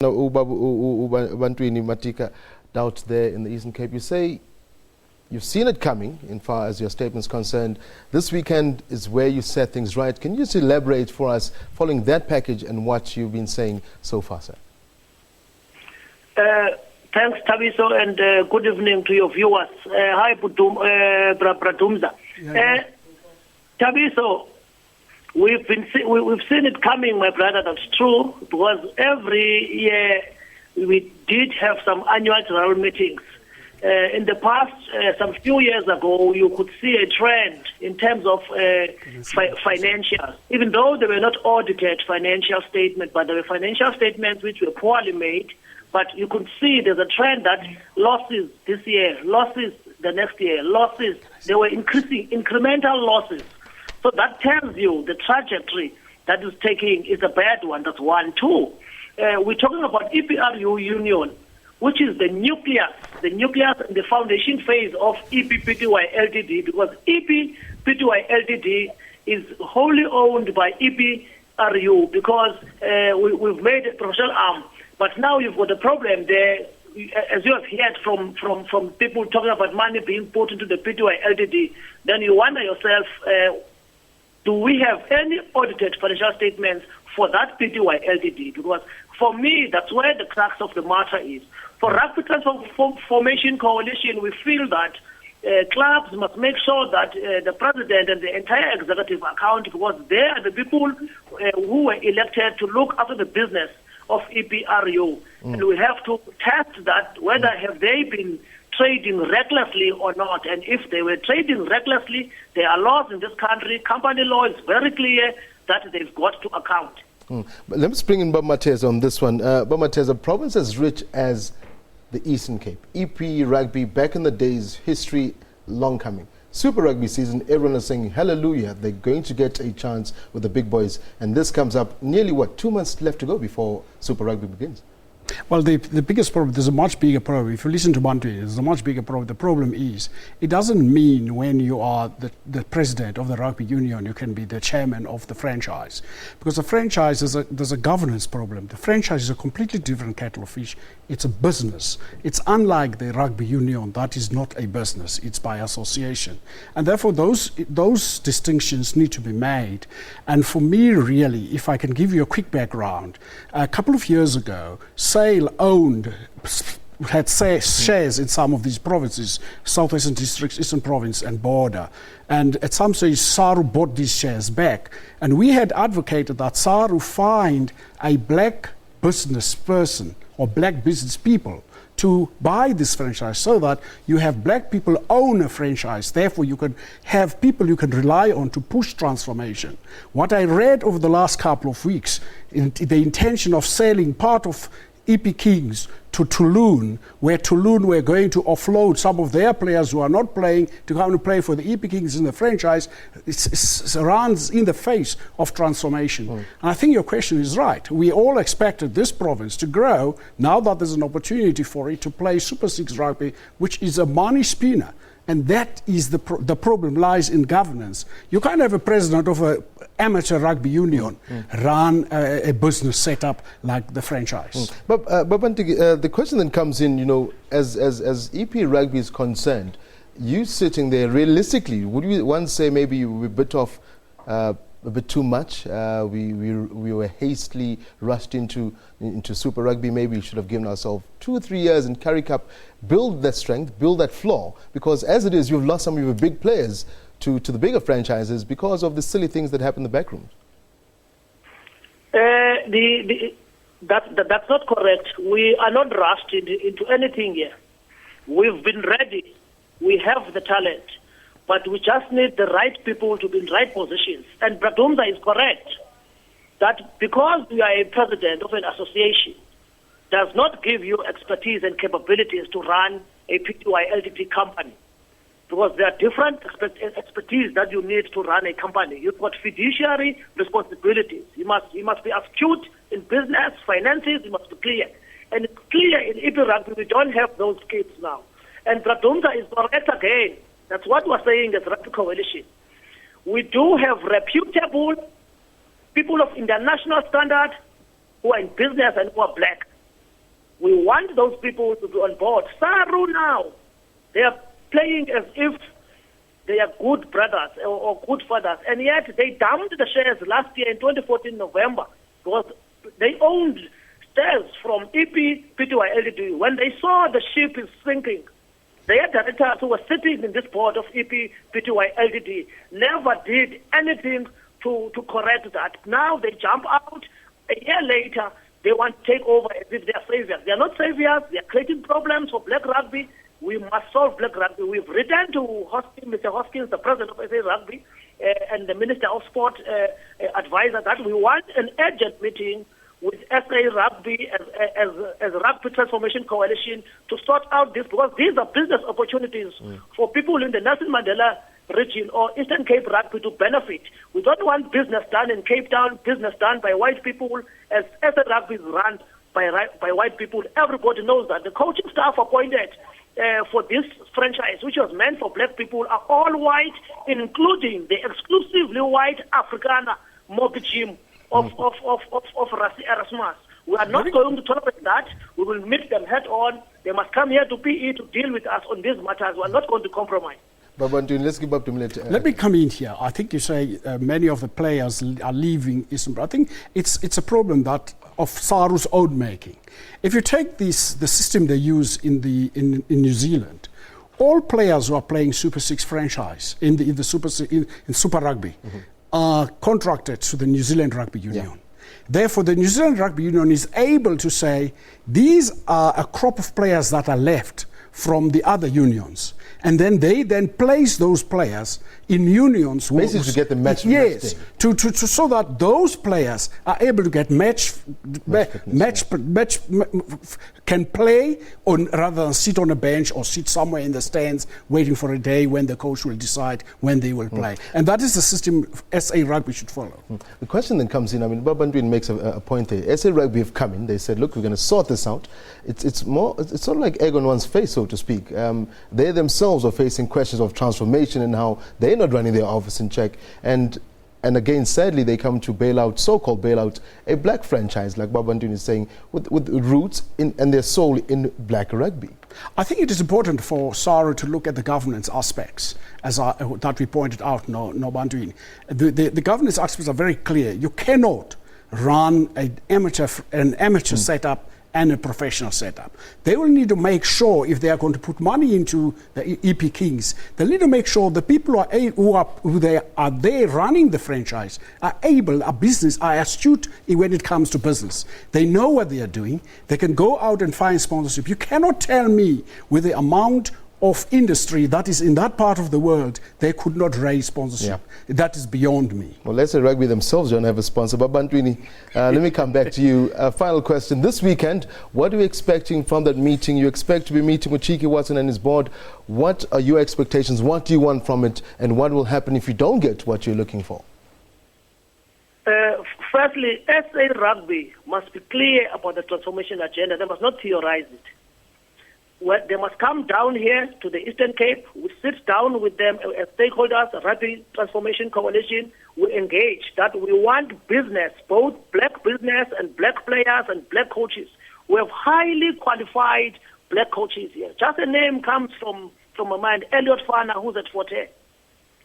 Bantwini, Matika, out there in the Eastern Cape, you say you've seen it coming, in far as your statement's concerned. This weekend is where you set things right. Can you just elaborate for us, following that package and what you've been saying so far, sir? Thanks, Tabiso, and good evening to your viewers. Hi, Bradumza. Tabiso, we've seen it coming, my brother. That's true, because every year we did have some annual general meetings. In the past, some few years ago, you could see a trend in terms of financials, even though they were not audited financial statements, but there were financial statements which were poorly made. But you could see there's a trend that losses this year, losses the next year, losses, they were increasing, incremental losses. So that tells you the trajectory that is taking is a bad one. That's one. Two, we're talking about EPRU Union, which is the nucleus and the foundation phase of EPPTY LTD, because EPPTY LTD is wholly owned by EPRU, because we've made a professional arm. But now you've got a problem there, as you have heard from people talking about money being put into the PTY LTD. Then you wonder yourself, do we have any audited financial statements for that PTY LTD? Because for me, that's where the crux of the matter is. For Rugby Transformation Coalition, we feel that clubs must make sure that the president and the entire executive account, because they are the people who were elected to look after the business of EPRU. And we have to test that, whether have they been trading recklessly or not. And if they were trading recklessly, there are laws in this country. Company law is very clear that they've got to account. But let's bring in Bob Mateza on this one. Bob Mateza, a province as rich as the Eastern Cape, EP Rugby, back in the days, history long coming. Super Rugby season, everyone is saying, hallelujah, they're going to get a chance with the big boys. And this comes up nearly, 2 months left to go before Super Rugby begins? Well, the biggest problem, there's a much bigger problem. If you listen to Bantwini, there's a much bigger problem. The problem is, it doesn't mean when you are the president of the rugby union, you can be the chairman of the franchise. Because the franchise, there's a governance problem. The franchise is a completely different kettle of fish. It's a business. It's unlike the rugby union. That is not a business. It's by association. And therefore, those distinctions need to be made. And for me, really, if I can give you a quick background, a couple of years ago, SAIL had shares in some of these provinces, Southwestern Districts, Eastern Province and Border. And at some stage, SARU bought these shares back. And we had advocated that SARU find a black business person or black business people to buy this franchise, so that you have black people own a franchise. Therefore, you can have people you can rely on to push transformation. What I read over the last couple of weeks, the intention of selling part of EP Kings to Toulon, where Toulon were going to offload some of their players who are not playing to come and play for the EP Kings in the franchise, it runs in the face of transformation. And I think your question is right. We all expected this province to grow now that there's an opportunity for it to play Super 6 rugby, which is a money spinner. And that is the problem lies in governance. You can't have a president of an amateur rugby union run a business setup like the franchise. But the question then comes in, as EP Rugby is concerned, you sitting there realistically, would you once say maybe you were bit off a bit too much? We were hastily rushed into Super Rugby. Maybe we should have given ourselves 2 or 3 years in Currie Cup, build that strength, build that floor, because as it is, you've lost some of your big players to the bigger franchises because of the silly things that happen in the back rooms. That's not correct. We are not rushed into anything here. We've been ready. We have the talent. But we just need the right people to be in right positions. And Bradumza is correct that because you are a president of an association, does not give you expertise and capabilities to run a PTY LTD company. Because there are different expertise that you need to run a company. You've got fiduciary responsibilities. You must be astute in business, finances, you must be clear. And it's clear in EP Rugby, we don't have those skills now. And Bradumza is correct again. That's what we're saying as Rugby Coalition. We do have reputable people of international standard who are in business and who are black. We want those people to be on board. Saru now, they are playing as if they are good brothers or good fathers, and yet they dumped the shares last year in 2014 November because they owned shares from EP Pty Ltd. When they saw the ship is sinking, their directors who were sitting in this board of EP Pty Ltd. never did anything to correct that. Now they jump out. A year later, they want to take over as if they are saviors. They are not saviors. They are creating problems for black rugby. We must solve black rugby. We've written to Mr. Hoskins, the president of SA Rugby, and the Minister of Sport advisor that we want an urgent meeting with SA Rugby as Rugby Transformation Coalition to sort out this, because these are business opportunities for people in the Nelson Mandela region or Eastern Cape Rugby to benefit. We don't want business done in Cape Town, business done by white people, as SA Rugby is run by white people. Everybody knows that. The coaching staff appointed for this franchise, which was meant for black people, are all white, including the exclusively white Afrikaner mob gym of Rassi Erasmus. We are not going to tolerate that. We will meet them head on. They must come here to PE to deal with us on these matters. We are not going to compromise. Bantwini, let's give up to Dumile. Let me come in here. I think you say many of the players are leaving Istanbul. I think it's a problem that of Saru's own making. If you take the system they use in New Zealand, all players who are playing Super 6 franchise in Super Rugby are contracted to the New Zealand Rugby Union. Yeah. Therefore, the New Zealand Rugby Union is able to say these are a crop of players that are left from the other unions, and then they place those players in unions. Basically, to get the match. Yes, so that those players are able to get can play on rather than sit on a bench or sit somewhere in the stands waiting for a day when the coach will decide when they will play. And that is the system SA Rugby should follow. The question then comes in. I mean, Bantwini makes a point there. SA Rugby have come in. They said, "Look, we're going to sort this out." It's sort of like egg on one's face, so to speak. They themselves are facing questions of transformation and how they're not running their office in check. And again, sadly, they come to so-called bail out a black franchise, like Bantwini is saying, with roots and their soul in black rugby. I think it is important for Saru to look at the governance aspects, that we pointed out, Bantwini. The governance aspects are very clear. You cannot run an amateur setup and a professional setup. They will need to make sure, if they are going to put money into the EP Kings, they need to make sure the people who are there running the franchise are astute when it comes to business. They know what they are doing. They can go out and find sponsorship. You cannot tell me with the amount of industry that is in that part of the world, they could not raise sponsorship. Yeah. That is beyond me. Well, let's say Rugby themselves don't have a sponsor. But Bantwini, let me come back to you. Final question. This weekend, what are you expecting from that meeting? You expect to be meeting with Cheeky Watson and his board. What are your expectations? What do you want from it? And what will happen if you don't get what you're looking for? Firstly, SA Rugby must be clear about the transformation agenda. They must not theorize it. Well, they must come down here to the Eastern Cape. We sit down with them as stakeholders, Rugby Transformation Coalition. We engage that we want business, both black business and black players and black coaches. We have highly qualified black coaches here. Just a name comes from my mind, Elliot Fana, who's at Forte.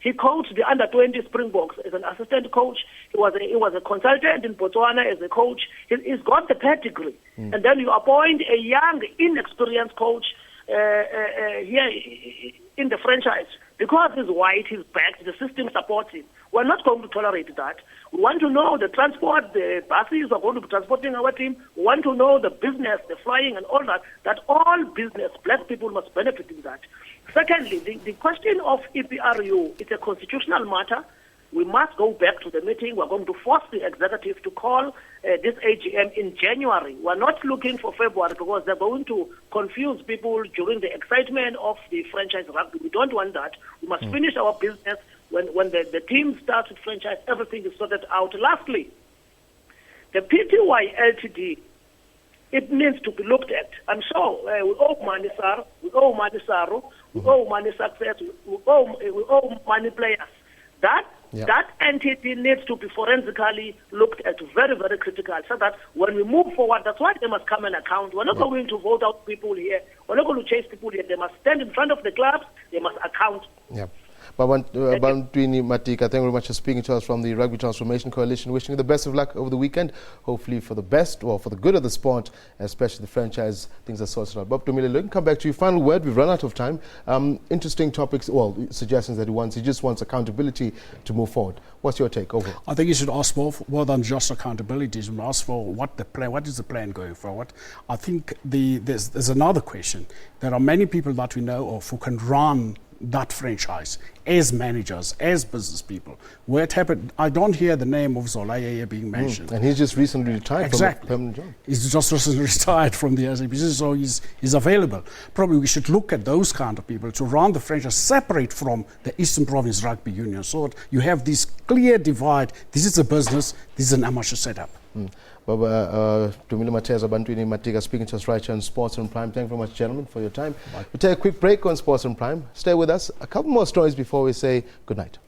He coached the under-20 Springboks as an assistant coach. He was a consultant in Botswana as a coach. He's got the pedigree. And then you appoint a young, inexperienced coach here in the franchise. Because he's white, he's backed, the system supports him. We're not going to tolerate that. We want to know the transport, the buses are going to be transporting our team. We want to know the business, the flying and all that all business, black people must benefit in that. Secondly, the question of EPRU, it's a constitutional matter. We must go back to the meeting. We're going to force the executive to call this AGM in January. We're not looking for February because they're going to confuse people during the excitement of the franchise rugby. We don't want that. We must finish our business. When the team starts with franchise, everything is sorted out. Lastly, the PTY Ltd, it needs to be looked at. I'm sure we owe money, sir. We owe money, Saru. We owe money success. We owe money players. That Yeah. That entity needs to be forensically looked at very, very critical, so that when we move forward, that's why they must come and account. We're not going to vote out people here. We're not going to chase people here. They must stand in front of the clubs. They must account. Yeah. Bantwini, Matika, thank you very much for speaking to us from the Rugby Transformation Coalition. Wishing you the best of luck over the weekend. Hopefully for the best, or for the good of the sport, especially the franchise, things are sorted out. Bob Dumile, let me come back to you. Final word, we've run out of time. Interesting topics, well, suggestions that he just wants accountability to move forward. What's your take overall? I think you should ask more than just accountability. You should ask for what is the plan going forward. I think there's another question. There are many people that we know of who can run that franchise as managers, as business people. Where it happened, I don't hear the name of Zola being mentioned. And he's just recently retired from a permanent job. He's just recently retired from the SABC, so he's available. Probably we should look at those kind of people to run the franchise separate from the Eastern Province Rugby Union, so that you have this clear divide. This is a business, this is an amateur setup. Dumile, Mateza, Bantwini, Matika speaking to us right here on Sports on Prime. Thank you very much, gentlemen, for your time. We'll take a quick break on Sports on Prime. Stay with us. A couple more stories before we say good night.